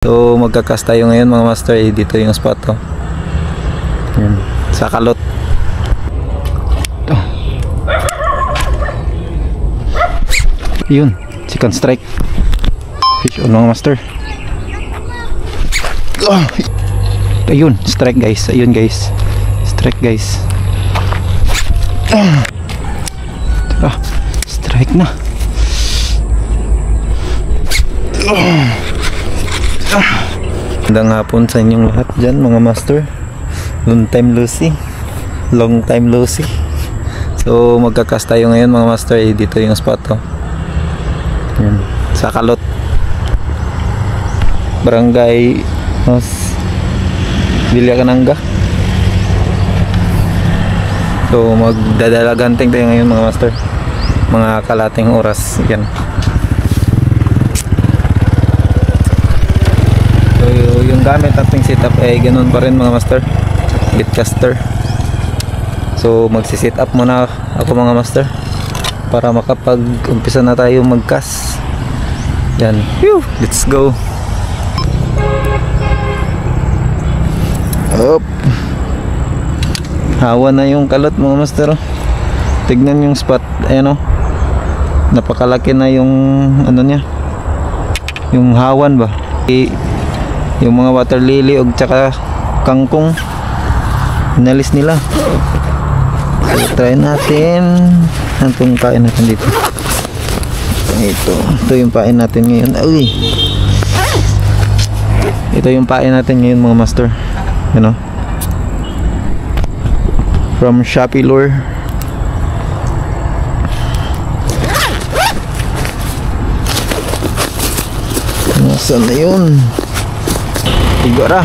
So magkakas tayo ngayon mga master, dito yung spot to. Yan, sa kalot. Ito. Yun, second strike. Fish on mga master. Ayun, strike guys. Ayun guys. Strike guys. Strike na. Magandang hapon sa inyong lahat dyan mga master. Long time no see. Long time no see. So magkakas tayo ngayon mga master, dito yung spot to. Yan, sa Kalot, Barangay Villacananga. So magdadalaganting tayo ngayon mga master, mga kalating oras. Yan. So yung gamit nating setup ay ganun pa rin mga master, Bitcaster. So magsi-set up muna ako mga master para makapag-umpisa na tayo mag-cast. Yan. Whew, let's go. Up. Hawa na yung kalot mga master. Tignan yung spot. Ayan o. Napakalaki na yung ano niya, yung hawan ba, yung mga water lily o tsaka kangkong inalis nila. So try natin itong pain natin dito. Ito yung pain natin ngayon. Uy, ito yung pain natin ngayon mga master. You know, from Shopee Lure. Nasaan na yun? Igora.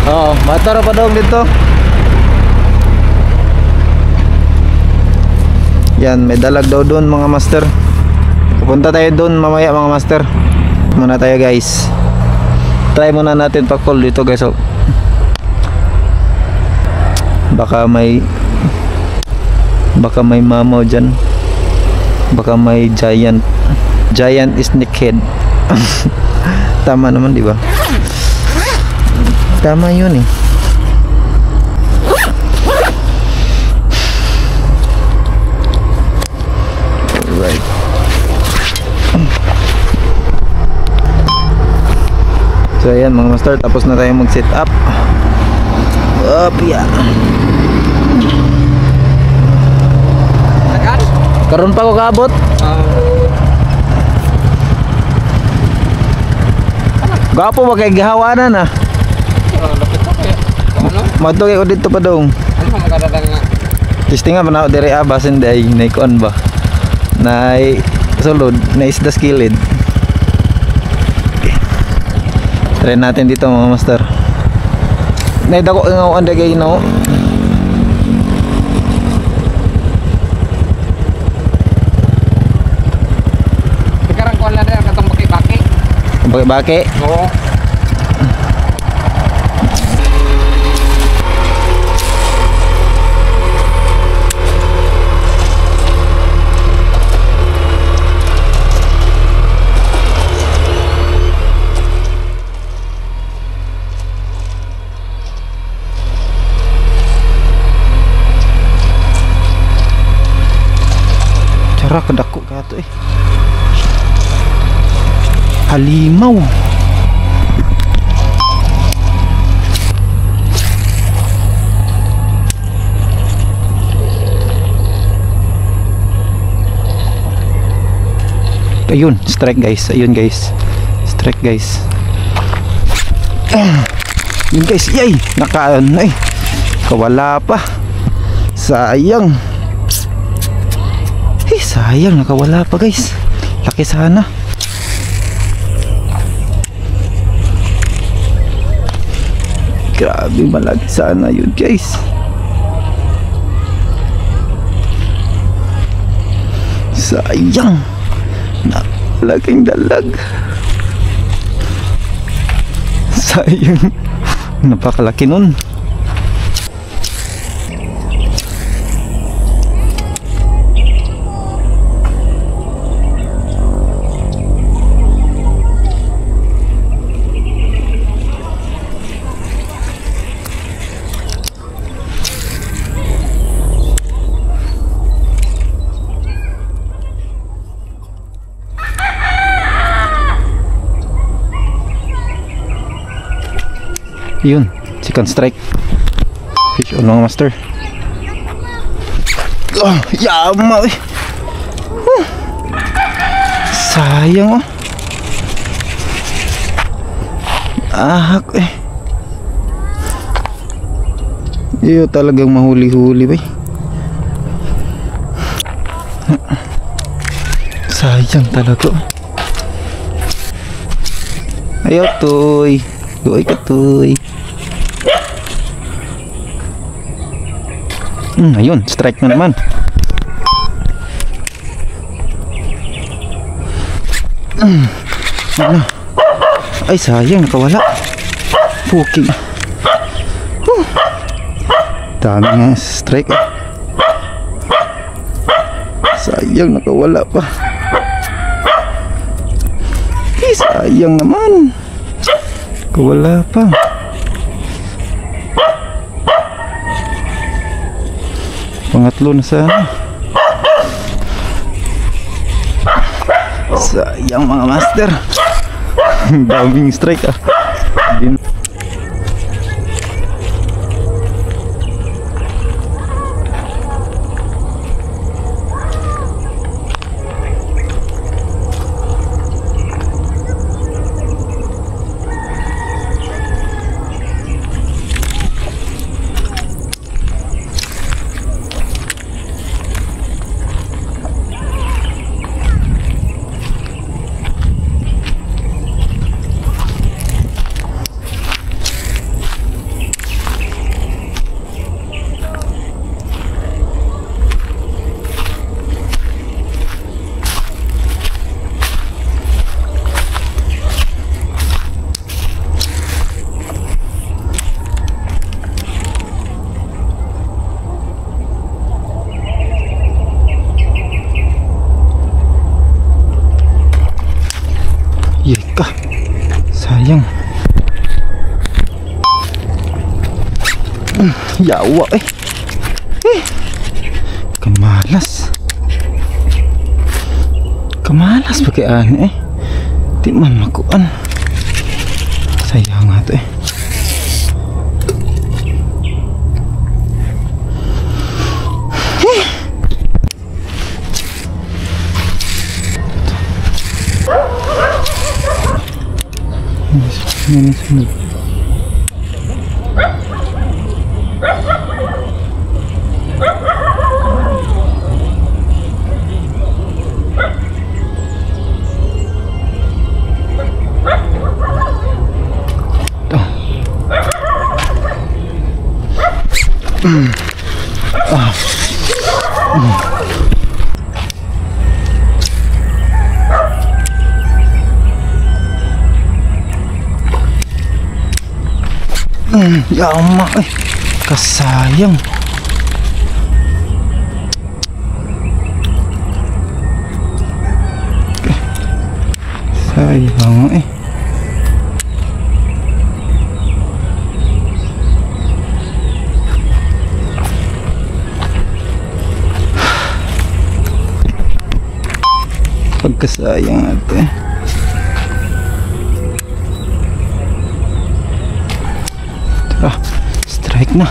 Oo, matara pa daw dito. Yan, may dalag daw doon mga master. Pupunta tayo doon mamaya mga master. Muna tayo guys. Try muna natin pa-call dito guys. Baka may mamaw dyan. Baka may giant snakehead. Tama naman di ba? Tama yun eh. Alright. So ayan mga master, tapos na tayo mag-set up. Yeah. Karon pa ko kaabot. Gapo ba kay gihawanan na? Matugay ko dito pa dong. Ano magdadang nga? Testing nga na dire basin day naikon ba. Nay sulod, na isda skilled. Try natin dito mga master. Nay dako nga anda kay no. Sekarang ko ala der katong baki-baki. Baki-baki. Oo. Cara kedako kato eh. Halimau. Ayun, strike guys. Ayun guys. Strike guys. Yun guys. Yay! Nakaan eh. Kawala pa. Sayang. Sayang, nakawala pa guys. Laki sana. Grabe, malaki sana yun guys. Sayang. Laking dalag. Sayang. Napakalaki nun. Yun, second strike. Fish on mga master. Oh, yama eh. Sayang oh. Ahak eh. Iyo talagang mahuli-huli ba. Sayang talaga. Ayaw tuy. Doy ka tuy. Ayun, strike na naman. Ano? Ay sayang, nakawala. Puking. Dami nga strike eh. Sayang, nakawala pa. Sayang naman. Nakawala pa. Pangatlo na sana. Sayang mga master. Daming strike ah. Yeka, sayang. Yawa eh. Kamalas. Kamalas pakai ane eh. Di man makuan. Sayang ato eh. Ini sunod. Ya emak kasayang. Sayang eh. Pagkasayang ate. Strike na.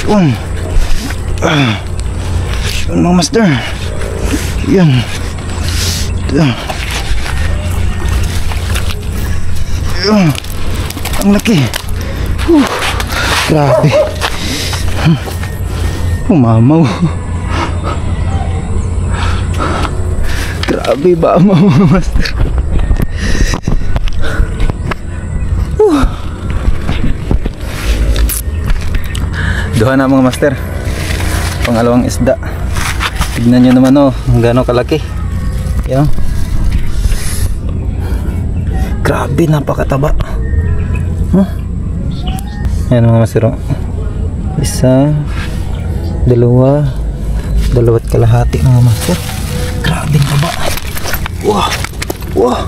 Yun. Yun mga master. Yan. Yun. Ang laki. Grabe. Umamaw. Grabe ba mga master. Duha na mga master. Pangalawang isda. Tignan nyo naman oh, ang gano'ng kalaki. Yan. Grabe, napakataba. Yan mga master. Isa, dalawa, dalawat kalahati mga master. Grabe taba. Wah. Wah.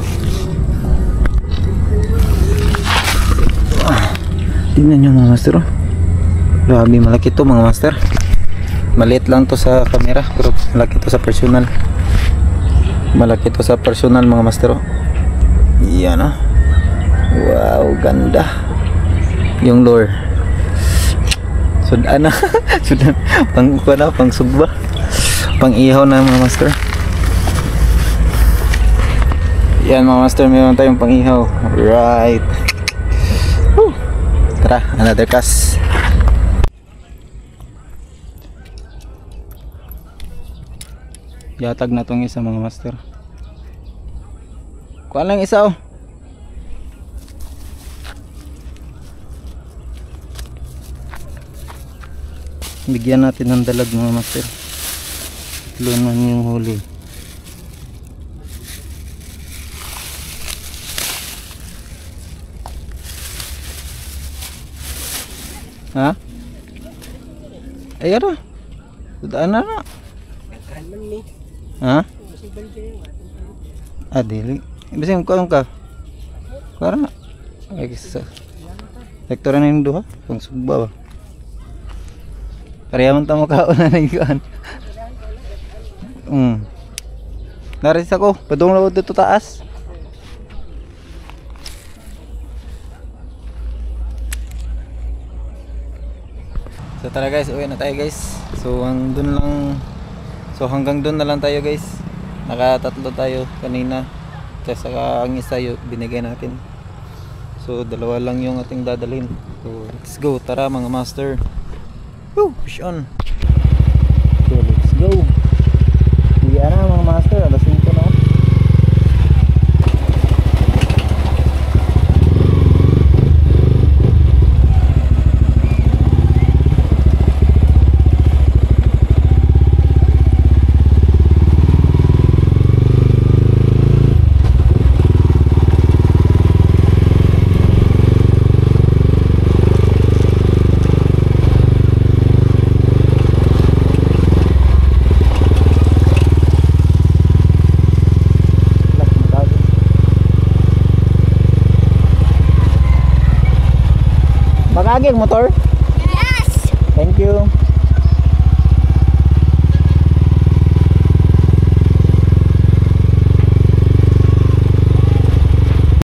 Tignan nyo mga master. Grabe, malaki to mga master. Maliit lang to sa camera pero malaki to sa personal. Malaki to sa personal mga master. Oh. Yan ah. Wow, ganda. Yung lure. Sudan na. Sudan. Pang na, pang sugba. Pang ihaw na mga master. Yan mga master, meron tayong pang ihaw. Right. Woo. Tara, another cast. Yatag na tong isa mga master. Kuha lang isa oh. Bigyan natin ng dalag mga master. Lunan yung huli. Ha? Ayan na. Tudaan na na. Ha? Ah, dili. Bising ko ka. Para na. Ay, kisa. Sektor na yung duha. Pang sugba ba? Parehaman tamo kaon na nagikuan. Naris ako. Padung na dito taas. So tara guys, uwi na tayo guys. So hanggang dun na lang tayo guys. Nakatatlo tayo kanina. Saka ang isa yung binigay natin. So dalawa lang yung ating dadalhin. So let's go. Tara mga master. Woo, push on. So let's go. Uwi na mga master. Alas 5 na. Magaging motor? Yes! Thank you.